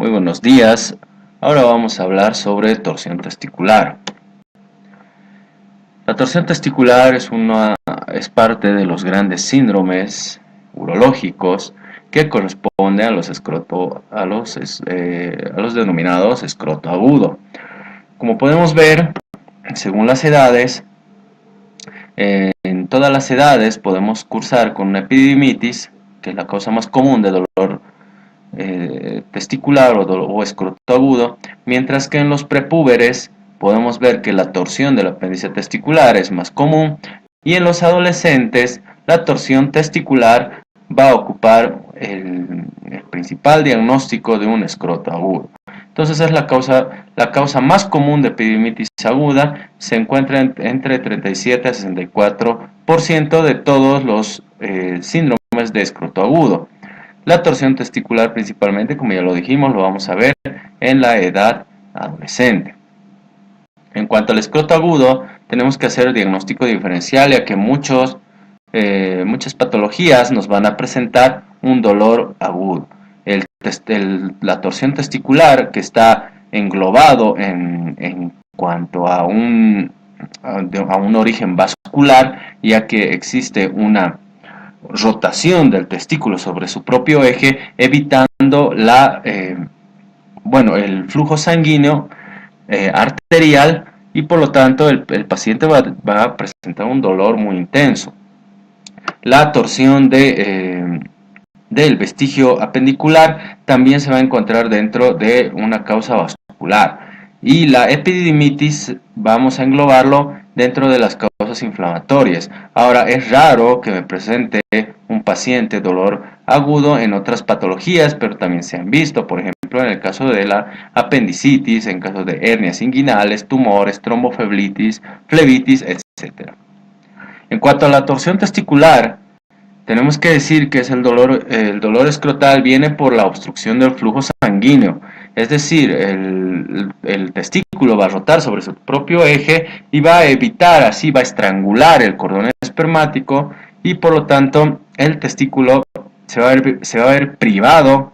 Muy buenos días. Ahora vamos a hablar sobre torsión testicular. La torsión testicular es parte de los grandes síndromes urológicos que corresponden a los denominados escroto agudo. Como podemos ver, según las edades, en todas las edades podemos cursar con una epididimitis, que es la causa más común de dolor testicular o escroto agudo, mientras que en los prepúberes podemos ver que la torsión del apéndice testicular es más común, y en los adolescentes la torsión testicular va a ocupar el principal diagnóstico de un escroto agudo. Entonces es la causa más común de epididimitis aguda, se encuentra entre 37 a 64% de todos los síndromes de escroto agudo. La torsión testicular principalmente, como ya lo dijimos, lo vamos a ver en la edad adolescente. En cuanto al escroto agudo, tenemos que hacer el diagnóstico diferencial, ya que muchas patologías nos van a presentar un dolor agudo. La torsión testicular, que está englobado en cuanto a un origen vascular, ya que existe una rotación del testículo sobre su propio eje, evitando el flujo sanguíneo arterial, y por lo tanto el paciente va a presentar un dolor muy intenso. La torsión del vestigio apendicular también se va a encontrar dentro de una causa vascular, y la epididimitis vamos a englobarlo dentro de las causas inflamatorias. Ahora, es raro que me presente un paciente dolor agudo en otras patologías, pero también se han visto, por ejemplo, en el caso de la apendicitis, en casos de hernias inguinales, tumores, tromboflebitis, flebitis, etc. En cuanto a la torsión testicular, tenemos que decir que el dolor escrotal viene por la obstrucción del flujo sanguíneo, es decir, el testículo va a rotar sobre su propio eje y va a estrangular el cordón espermático, y por lo tanto el testículo se va a ver privado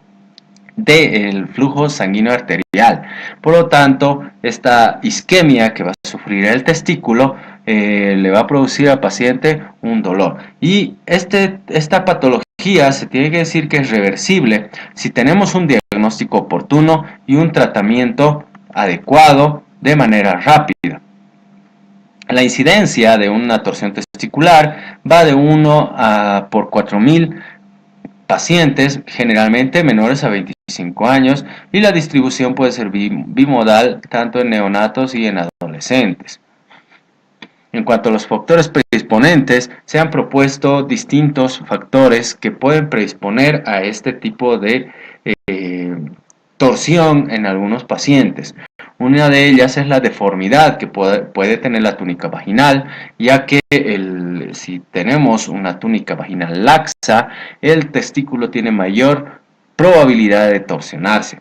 del flujo sanguíneo arterial. Por lo tanto, esta isquemia que va a sufrir el testículo le va a producir al paciente un dolor. Y esta patología se tiene que decir que es reversible si tenemos un diagnóstico oportuno y un tratamiento adecuado de manera rápida. La incidencia de una torsión testicular va de 1 por 4.000 pacientes, generalmente menores a 25 años, y la distribución puede ser bimodal tanto en neonatos y en adolescentes. En cuanto a los factores predisponentes, se han propuesto distintos factores que pueden predisponer a este tipo de torsión en algunos pacientes. Una de ellas es la deformidad que puede tener la túnica vaginal, ya que si tenemos una túnica vaginal laxa, el testículo tiene mayor probabilidad de torsionarse.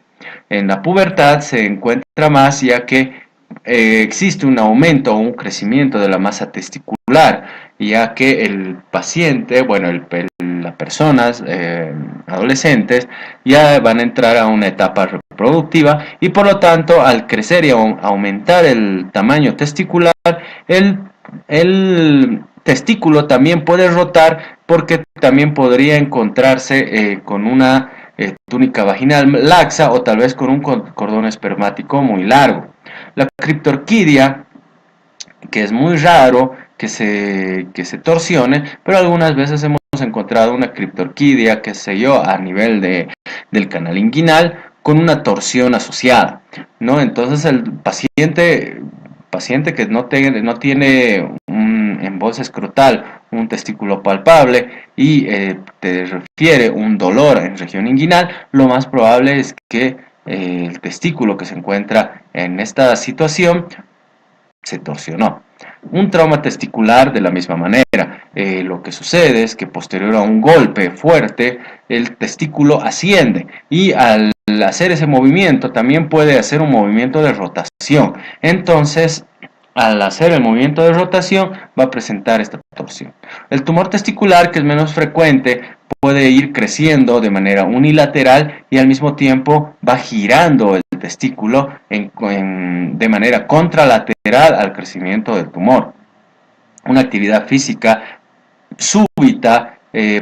En la pubertad se encuentra más, ya que existe un aumento o un crecimiento de la masa testicular, ya que el paciente, las personas adolescentes ya van a entrar a una etapa reproductiva, y por lo tanto, al crecer y aumentar el tamaño testicular, el testículo también puede rotar, porque también podría encontrarse con una túnica vaginal laxa, o tal vez con un cordón espermático muy largo. La criptorquidia, que es muy raro que se torsione, pero algunas veces hemos encontrado una criptorquidia, a nivel del canal inguinal, con una torsión asociada, ¿no? Entonces el paciente que no tiene un embolse escrotal, un testículo palpable, y te refiere un dolor en región inguinal, lo más probable es que el testículo que se encuentra en esta situación se torsionó. Un trauma testicular, de la misma manera, lo que sucede es que posterior a un golpe fuerte, el testículo asciende, y al hacer ese movimiento también puede hacer un movimiento de rotación. Entonces al hacer el movimiento de rotación va a presentar esta torsión. El tumor testicular, que es menos frecuente, puede ir creciendo de manera unilateral y al mismo tiempo va girando el testículo de manera contralateral al crecimiento del tumor. Una actividad física súbita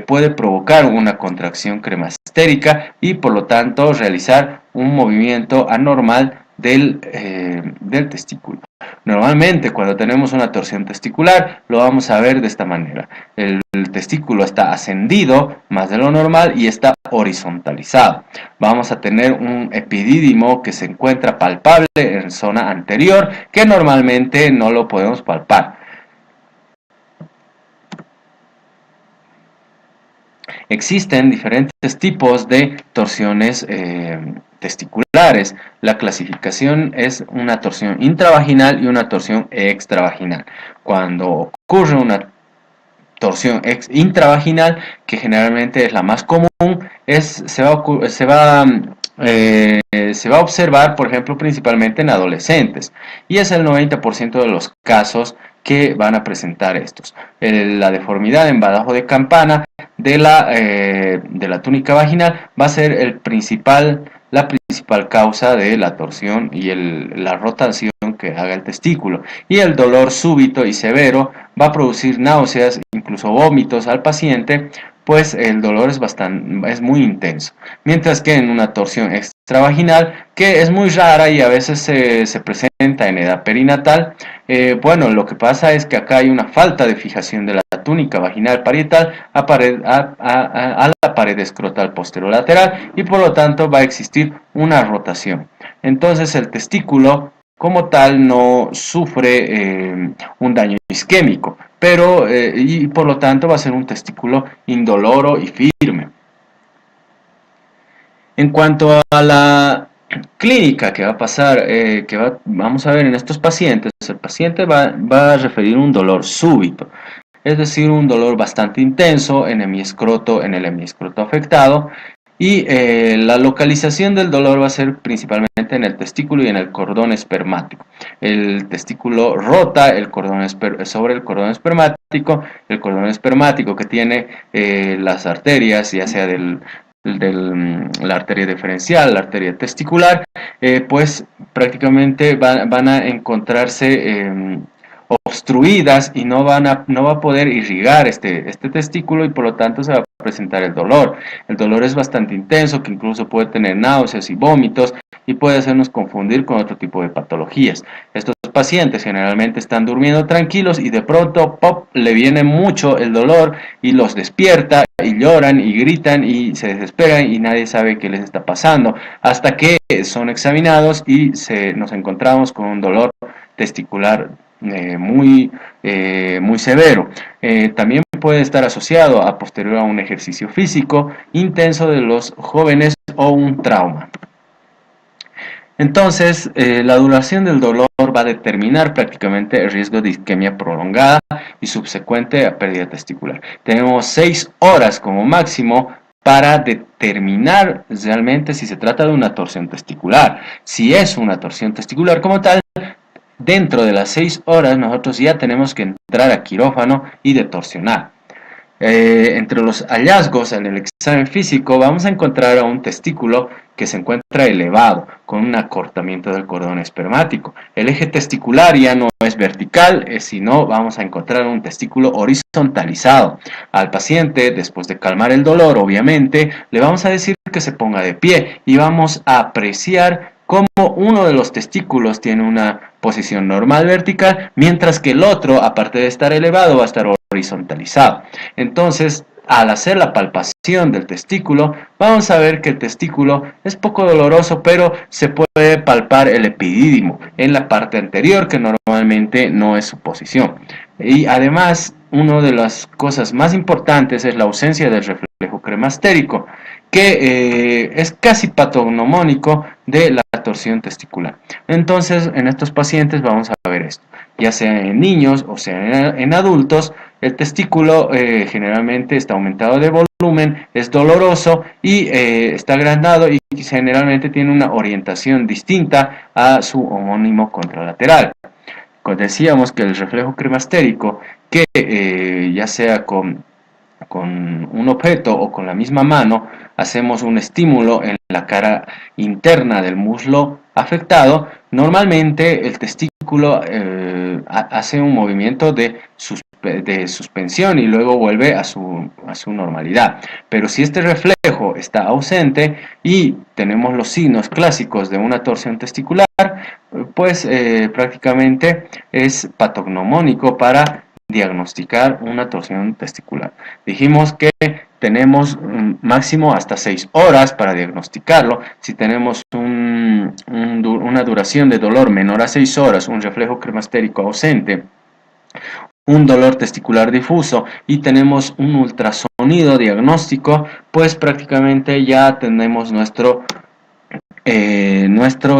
puede provocar una contracción cremastérica y por lo tanto realizar un movimiento anormal del testículo. Normalmente cuando tenemos una torsión testicular lo vamos a ver de esta manera. El testículo está ascendido más de lo normal y está horizontalizado. Vamos a tener un epidídimo que se encuentra palpable en zona anterior que normalmente no lo podemos palpar. Existen diferentes tipos de torsiones testiculares. La clasificación es una torsión intravaginal y una torsión extravaginal. Cuando ocurre una torsión intravaginal, que generalmente es la más común, se va a observar, por ejemplo, principalmente en adolescentes, y es el 90% de los casos que van a presentar estos. La deformidad en badajo de campana de la túnica vaginal va a ser la principal causa de la torsión y la rotación que haga el testículo, y el dolor súbito y severo va a producir náuseas, incluso vómitos al paciente, pues el dolor es muy intenso. Mientras que en una torsión extravaginal, que es muy rara y a veces se presenta en edad perinatal, bueno, lo que pasa es que acá hay una falta de fijación de la túnica vaginal parietal a la pared escrotal posterolateral y por lo tanto va a existir una rotación. Entonces el testículo como tal no sufre un daño isquémico, pero y por lo tanto va a ser un testículo indoloro y firme. En cuanto a la clínica que va a pasar, vamos a ver en estos pacientes, el paciente va a referir un dolor súbito, es decir, un dolor bastante intenso en el hemiescroto afectado, y la localización del dolor va a ser principalmente en el testículo y en el cordón espermático. El testículo rota sobre el cordón espermático que tiene las arterias, ya sea la arteria diferencial, la arteria testicular, pues prácticamente van a encontrarse obstruidas y no va a poder irrigar este testículo y por lo tanto se va a presentar el dolor. El dolor es bastante intenso, que incluso puede tener náuseas y vómitos y puede hacernos confundir con otro tipo de patologías. Estos pacientes generalmente están durmiendo tranquilos y de pronto pop, le viene mucho el dolor y los despierta y lloran y gritan y se desesperan y nadie sabe qué les está pasando hasta que son examinados y nos encontramos con un dolor testicular muy severo. También puede estar asociado a posterior a un ejercicio físico intenso de los jóvenes o un trauma. Entonces, la duración del dolor va a determinar prácticamente el riesgo de isquemia prolongada y subsecuente a pérdida testicular. Tenemos 6 horas como máximo para determinar realmente si se trata de una torsión testicular. Si es una torsión testicular como tal, dentro de las 6 horas nosotros ya tenemos que entrar a quirófano y detorsionar. Entre los hallazgos en el examen físico vamos a encontrar a un testículo que se encuentra elevado con un acortamiento del cordón espermático. El eje testicular ya no es vertical, sino vamos a encontrar un testículo horizontalizado. Al paciente, después de calmar el dolor, obviamente, le vamos a decir que se ponga de pie y vamos a apreciar cómo uno de los testículos tiene una posición normal vertical, mientras que el otro, aparte de estar elevado, va a estar horizontalizado. Entonces, al hacer la palpación del testículo, vamos a ver que el testículo es poco doloroso, pero se puede palpar el epidídimo en la parte anterior, que normalmente no es su posición. Y además, una de las cosas más importantes es la ausencia del reflejo cremastérico, que es casi patognomónico de la torsión testicular. Entonces, en estos pacientes vamos a ver esto, ya sea en niños o sea en adultos. El testículo generalmente está aumentado de volumen, es doloroso y está agrandado y generalmente tiene una orientación distinta a su homónimo contralateral. decíamos que el reflejo cremastérico, que ya sea con un objeto o con la misma mano, hacemos un estímulo en la cara interna del muslo afectado, normalmente el testículo hace un movimiento de suspensión y luego vuelve a su normalidad. Pero si este reflejo está ausente y tenemos los signos clásicos de una torsión testicular, pues prácticamente es patognomónico para diagnosticar una torsión testicular. Dijimos que tenemos máximo hasta 6 horas para diagnosticarlo. Si tenemos una duración de dolor menor a 6 horas, un reflejo cremastérico ausente, un dolor testicular difuso y tenemos un ultrasonido diagnóstico, pues prácticamente ya tenemos nuestro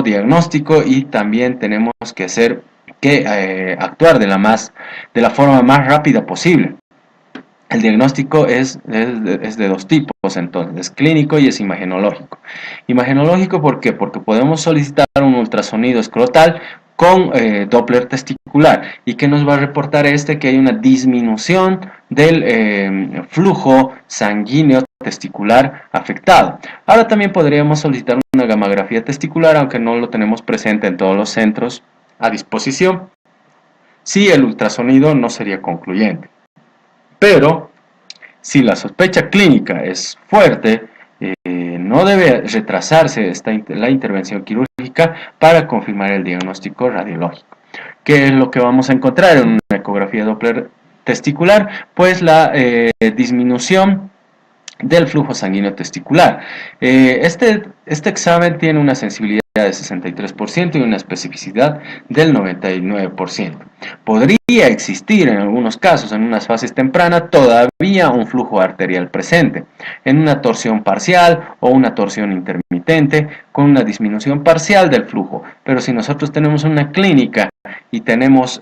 diagnóstico y también tenemos que actuar de la forma más rápida posible. El diagnóstico es de dos tipos, entonces, es clínico y es imagenológico. Imagenológico, ¿por qué? Porque podemos solicitar un ultrasonido escrotal con Doppler testicular. ¿Y qué nos va a reportar este? Que hay una disminución del flujo sanguíneo testicular afectado. Ahora también podríamos solicitar una gammagrafía testicular, aunque no lo tenemos presente en todos los centros a disposición, si el ultrasonido no sería concluyente. Pero si la sospecha clínica es fuerte, no debe retrasarse la intervención quirúrgica para confirmar el diagnóstico radiológico. ¿Qué es lo que vamos a encontrar en una ecografía Doppler testicular? Pues la disminución del flujo sanguíneo testicular. Este examen tiene una sensibilidad de 63% y una especificidad del 99%. Podría existir en algunos casos, en unas fases tempranas, todavía un flujo arterial presente, en una torsión parcial o una torsión intermitente, con una disminución parcial del flujo. Pero si nosotros tenemos una clínica y tenemos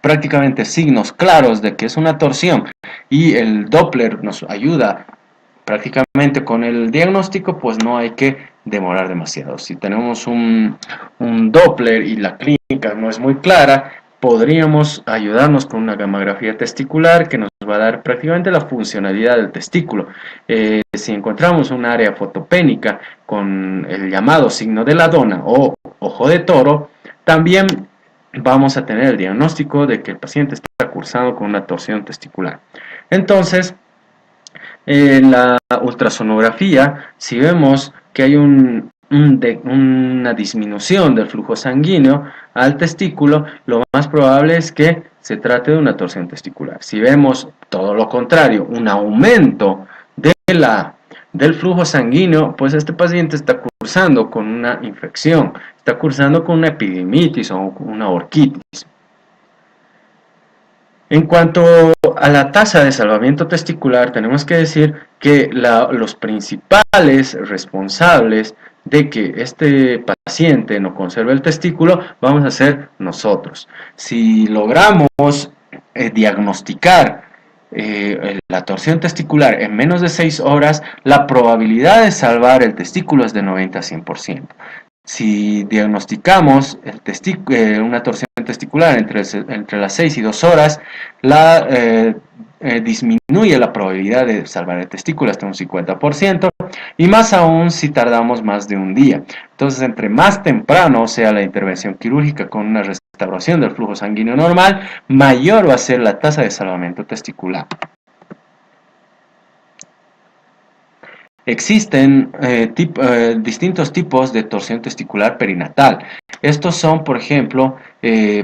prácticamente signos claros de que es una torsión y el Doppler nos ayuda prácticamente con el diagnóstico, pues no hay que demorar demasiado. Si tenemos un Doppler y la clínica no es muy clara, podríamos ayudarnos con una gammagrafía testicular que nos va a dar prácticamente la funcionalidad del testículo. Si encontramos un área fotopénica con el llamado signo de la dona o ojo de toro, también vamos a tener el diagnóstico de que el paciente está cursando con una torsión testicular. Entonces, en la ultrasonografía, si vemos que hay una disminución del flujo sanguíneo al testículo, lo más probable es que se trate de una torsión testicular. Si vemos todo lo contrario, un aumento del flujo sanguíneo, pues este paciente está cursando con una infección, está cursando con una epidemitis o una orquitis. En cuanto a la tasa de salvamiento testicular, tenemos que decir que los principales responsables de que este paciente no conserve el testículo vamos a ser nosotros. Si logramos diagnosticar la torsión testicular en menos de 6 horas, la probabilidad de salvar el testículo es de 90 a 100%. Si diagnosticamos una torsión testicular entre las 6 y 2 horas, disminuye la probabilidad de salvar el testículo hasta un 50%, y más aún si tardamos más de un día. Entonces, entre más temprano sea la intervención quirúrgica con una restauración del flujo sanguíneo normal, mayor va a ser la tasa de salvamento testicular. Existen distintos tipos de torsión testicular perinatal. Estos son, por ejemplo,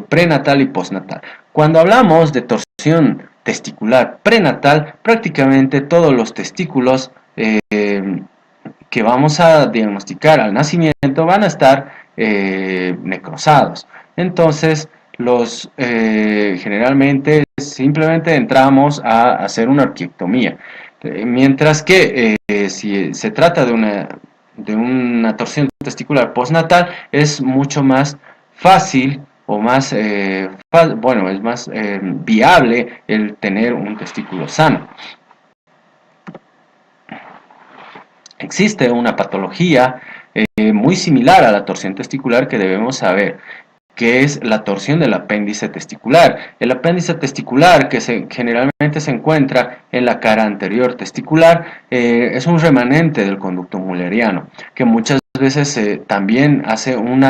prenatal y postnatal. Cuando hablamos de torsión testicular prenatal, prácticamente todos los testículos que vamos a diagnosticar al nacimiento van a estar necrosados. Entonces, generalmente simplemente entramos a hacer una orquiectomía. Mientras que si se trata de una torsión testicular postnatal, es mucho más fácil o más, es más viable el tener un testículo sano. Existe una patología muy similar a la torsión testicular que debemos saber. que es la torsión del apéndice testicular. El apéndice testicular, que generalmente se encuentra en la cara anterior testicular, es un remanente del conducto mulleriano, que muchas veces también hace un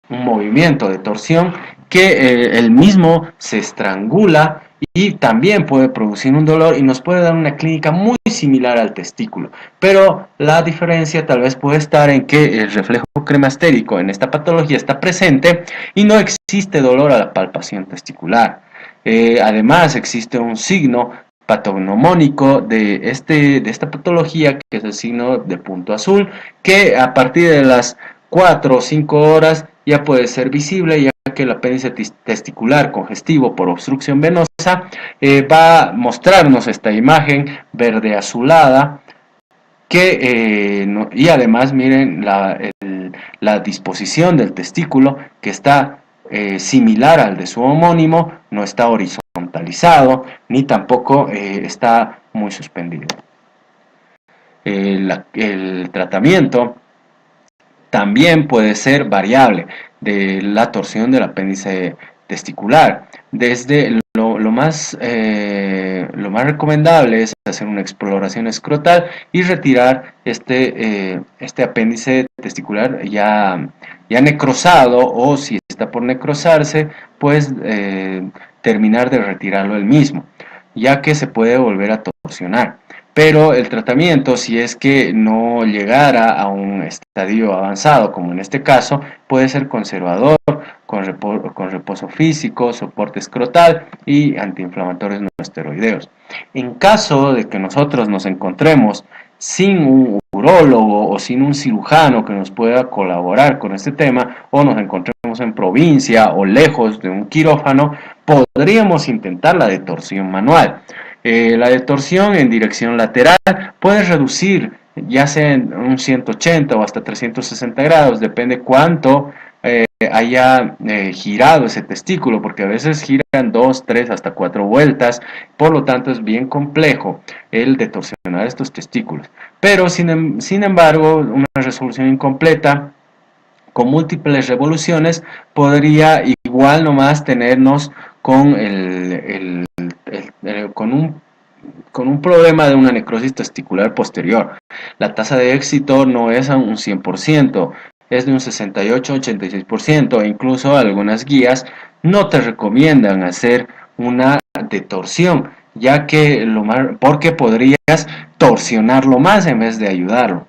movimiento de torsión que el mismo se estrangula y también puede producir un dolor y nos puede dar una clínica muy similar al testículo, pero la diferencia tal vez puede estar en que el reflejo cremastérico en esta patología está presente y no existe dolor a la palpación testicular. Además existe un signo patognomónico de esta patología, que es el signo de punto azul, que a partir de las 4 o 5 horas ya puede ser visible, ya que el apéndice testicular congestivo por obstrucción venosa va a mostrarnos esta imagen verde azulada y además miren la disposición del testículo, que está similar al de su homónimo, no está horizontalizado ni tampoco está muy suspendido. El tratamiento también puede ser variable de la torsión del apéndice testicular. Desde lo más recomendable es hacer una exploración escrotal y retirar este apéndice testicular ya necrosado, o si está por necrosarse, pues terminar de retirarlo el mismo, ya que se puede volver a torsionar. Pero el tratamiento, si es que no llegara a un estadio avanzado, como en este caso, puede ser conservador, con reposo físico, soporte escrotal y antiinflamatorios no esteroideos. En caso de que nosotros nos encontremos sin un urólogo o sin un cirujano que nos pueda colaborar con este tema, o nos encontremos en provincia o lejos de un quirófano, podríamos intentar la detorsión manual. La detorsión en dirección lateral puede reducir ya sea en un 180 o hasta 360 grados, depende cuánto haya girado ese testículo, porque a veces giran 2, 3, hasta 4 vueltas, por lo tanto es bien complejo el detorsionar estos testículos. Pero sin embargo, una resolución incompleta con múltiples revoluciones podría igual nomás tenernos con con un problema de una necrosis testicular posterior. La tasa de éxito no es a un 100%, es de un 68-86%, e incluso algunas guías no te recomiendan hacer una detorsión, ya que porque podrías torsionarlo más en vez de ayudarlo.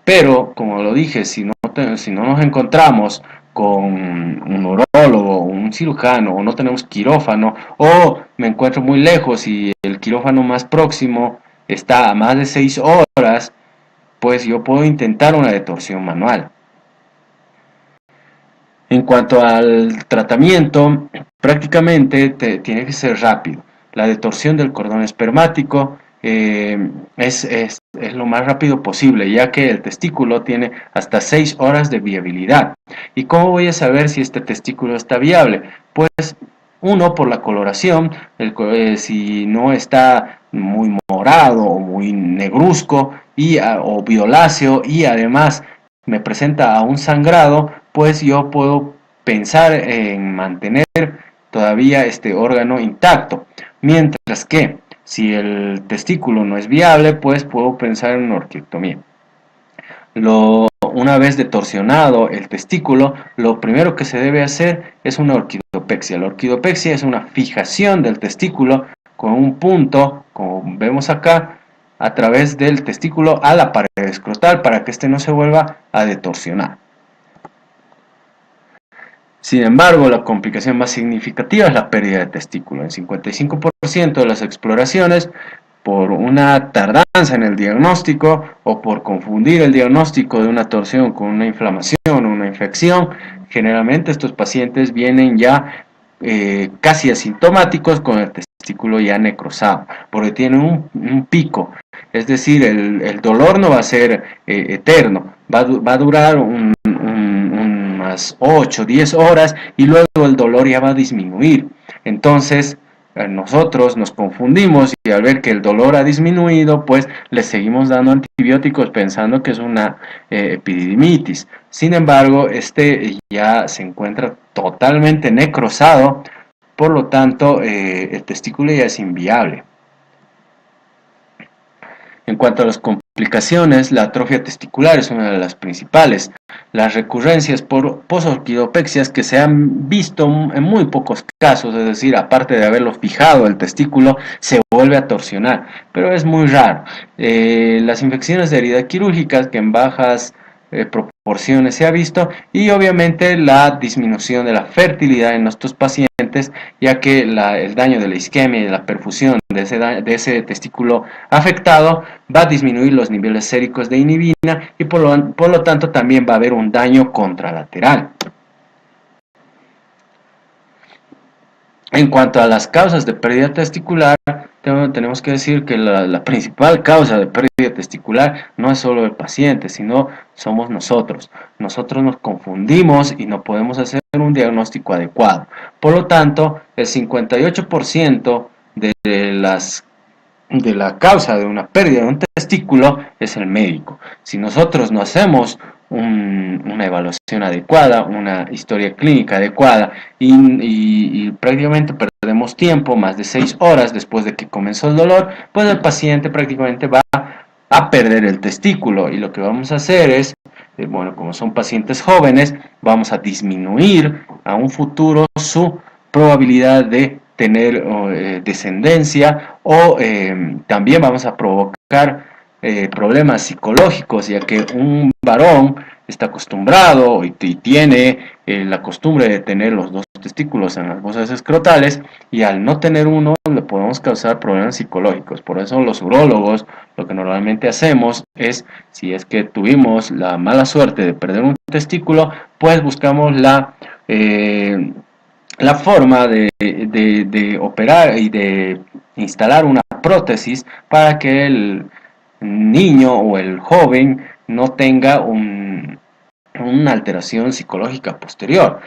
Pero, como lo dije, si no nos encontramos con un urólogo, un cirujano, o no tenemos quirófano, o me encuentro muy lejos y el quirófano más próximo está a más de 6 horas, pues yo puedo intentar una detorsión manual. En cuanto al tratamiento, prácticamente tiene que ser rápido. La detorsión del cordón espermático es lo más rápido posible, ya que el testículo tiene hasta 6 horas de viabilidad. ¿Y cómo voy a saber si este testículo está viable? Pues uno, por la coloración, si no está muy morado o muy negruzco o violáceo, y además me presenta a un sangrado, pues yo puedo pensar en mantener todavía este órgano intacto. Mientras que si el testículo no es viable, pues puedo pensar en una orquiectomía. Una vez detorsionado el testículo, lo primero que se debe hacer es una orquidopexia. La orquidopexia es una fijación del testículo con un punto, como vemos acá, a través del testículo a la pared escrotal, para que éste no se vuelva a detorsionar. Sin embargo, la complicación más significativa es la pérdida de testículo. En 55% de las exploraciones, por una tardanza en el diagnóstico o por confundir el diagnóstico de una torsión con una inflamación o una infección, generalmente estos pacientes vienen ya casi asintomáticos, con el testículo ya necrosado, porque tienen un pico. Es decir, el dolor no va a ser eterno, va a durar unas 8 o 10 horas y luego el dolor ya va a disminuir. Entonces, nosotros nos confundimos y al ver que el dolor ha disminuido, pues le seguimos dando antibióticos pensando que es una epididimitis. Sin embargo, este ya se encuentra totalmente necrosado, por lo tanto, el testículo ya es inviable. En cuanto a las complicaciones, la atrofia testicular es una de las principales. Las recurrencias por posorquidopexias que se han visto en muy pocos casos, es decir, aparte de haberlo fijado el testículo, se vuelve a torsionar, pero es muy raro. Las infecciones de herida quirúrgicas que en bajas proporciones se ha visto, y obviamente la disminución de la fertilidad en nuestros pacientes, ya que el daño de la isquemia y de la perfusión de ese testículo afectado va a disminuir los niveles séricos de inhibina y por lo tanto también va a haber un daño contralateral. En cuanto a las causas de pérdida testicular, tenemos que decir que la principal causa de pérdida testicular no es solo el paciente, sino somos nosotros. Nosotros nos confundimos y no podemos hacer un diagnóstico adecuado. Por lo tanto, el 58% de la causa de una pérdida de un testículo es el médico. Si nosotros no hacemos una evaluación adecuada, una historia clínica adecuada y prácticamente perdemos tiempo, más de 6 horas después de que comenzó el dolor, pues el paciente prácticamente va a perder el testículo, y lo que vamos a hacer es, bueno, como son pacientes jóvenes, vamos a disminuir a un futuro su probabilidad de tener descendencia, o también vamos a provocar problemas psicológicos, ya que un varón está acostumbrado y tiene la costumbre de tener los dos testículos en las fosas escrotales, y al no tener uno le podemos causar problemas psicológicos. Por eso los urólogos lo que normalmente hacemos es, si es que tuvimos la mala suerte de perder un testículo, pues buscamos la forma de operar y de instalar una prótesis para que el niño o el joven no tenga una alteración psicológica posterior.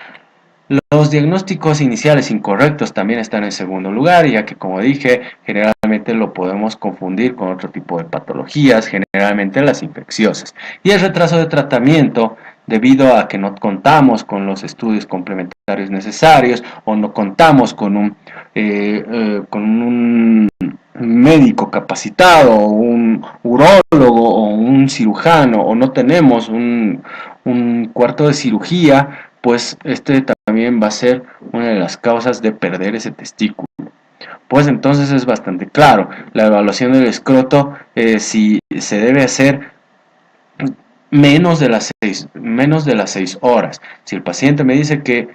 Los diagnósticos iniciales incorrectos también están en segundo lugar, ya que, como dije, generalmente lo podemos confundir con otro tipo de patologías, generalmente las infecciosas. Y el retraso de tratamiento, debido a que no contamos con los estudios complementarios necesarios, o no contamos con un médico capacitado, o un urólogo, o un cirujano, o no tenemos un cuarto de cirugía, pues este también va a ser una de las causas de perder ese testículo. Pues entonces es bastante claro, la evaluación del escroto, si se debe hacer menos de las 6 horas. Si el paciente me dice que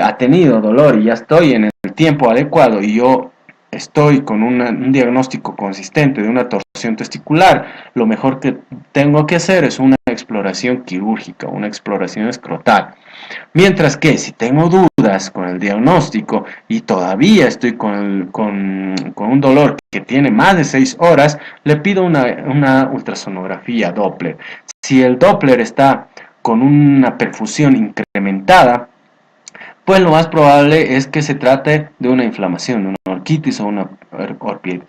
ha tenido dolor y ya estoy en el tiempo adecuado y yo estoy con un diagnóstico consistente de una torsión testicular, lo mejor que tengo que hacer es una exploración quirúrgica, una exploración escrotal. Mientras que si tengo dudas con el diagnóstico y todavía estoy con un dolor que tiene más de 6 horas, le pido una ultrasonografía Doppler. Si el Doppler está con una perfusión incrementada, pues lo más probable es que se trate de una inflamación, una orquitis o una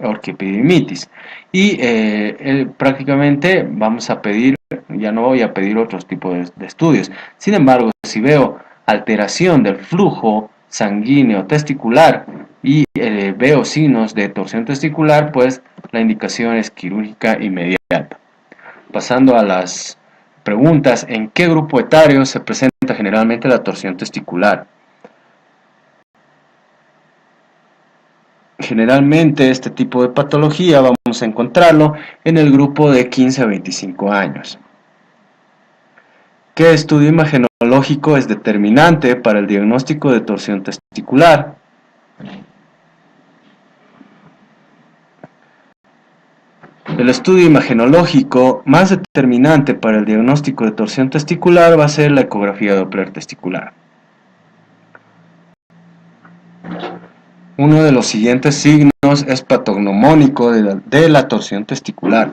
orquiepididimitis. Y prácticamente vamos a pedir, ya no voy a pedir otros tipos de estudios. Sin embargo, si veo alteración del flujo sanguíneo testicular y veo signos de torsión testicular, pues la indicación es quirúrgica inmediata. Pasando a las preguntas: ¿en qué grupo etario se presenta generalmente la torsión testicular? Generalmente este tipo de patología vamos a encontrarlo en el grupo de 15 a 25 años. ¿Qué estudio imagenológico es determinante para el diagnóstico de torsión testicular? El estudio imagenológico más determinante para el diagnóstico de torsión testicular va a ser la ecografía Doppler testicular. Uno de los siguientes signos es patognomónico de la torsión testicular.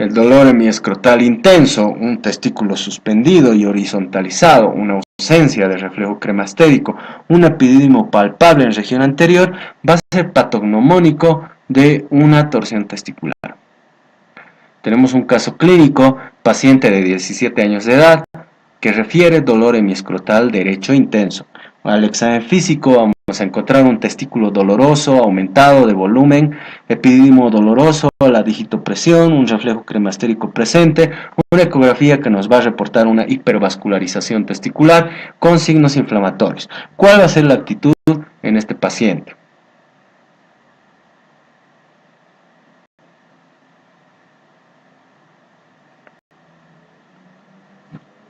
el dolor hemiescrotal intenso, un testículo suspendido y horizontalizado, una ausencia de reflejo cremastérico, un epidídimo palpable en región anterior, va a ser patognomónico de una torsión testicular. Tenemos un caso clínico, paciente de 17 años de edad, que refiere dolor hemiescrotal derecho intenso. Al examen físico vamos a encontrar un testículo doloroso, aumentado de volumen, epidídimo doloroso, la digitopresión, un reflejo cremastérico presente, una ecografía que nos va a reportar una hipervascularización testicular con signos inflamatorios. ¿Cuál va a ser la actitud en este paciente?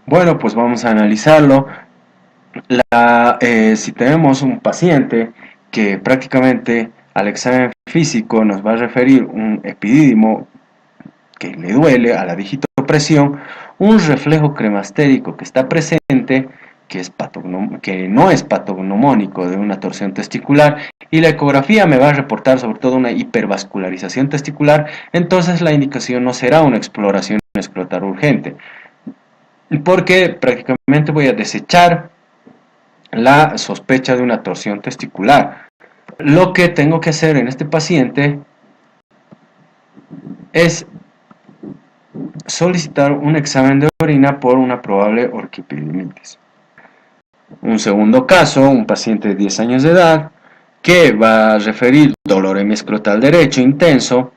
Bueno, pues vamos a analizarlo. Si tenemos un paciente que prácticamente al examen físico nos va a referir un epidídimo que le duele a la digitopresión, un reflejo cremastérico que está presente, que no es patognomónico de una torsión testicular, y la ecografía me va a reportar sobre todo una hipervascularización testicular, entonces la indicación no será una exploración escrotal urgente, porque prácticamente voy a desechar la sospecha de una torsión testicular. Lo que tengo que hacer en este paciente es solicitar un examen de orina por una probable orquiepididimitis. Un segundo caso, un paciente de 10 años de edad que va a referir dolor hemiescrotal derecho intenso,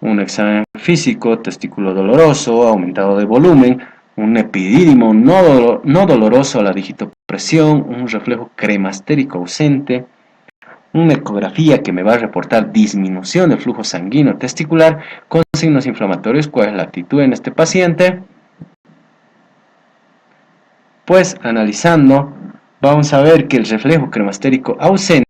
un examen físico, testículo doloroso, aumentado de volumen, un epidídimo no doloroso a la digitopresión, un reflejo cremastérico ausente, una ecografía que me va a reportar disminución del flujo sanguíneo testicular con signos inflamatorios. ¿Cuál es la actitud en este paciente? Pues analizando, vamos a ver que el reflejo cremastérico ausente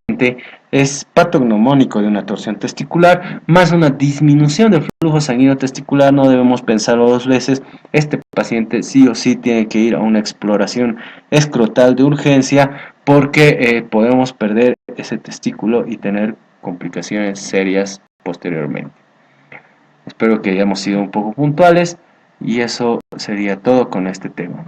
es patognomónico de una torsión testicular, más una disminución del flujo sanguíneo testicular. No debemos pensarlo dos veces. Este paciente sí o sí tiene que ir a una exploración escrotal de urgencia, porque podemos perder ese testículo y tener complicaciones serias posteriormente. Espero que hayamos sido un poco puntuales y eso sería todo con este tema.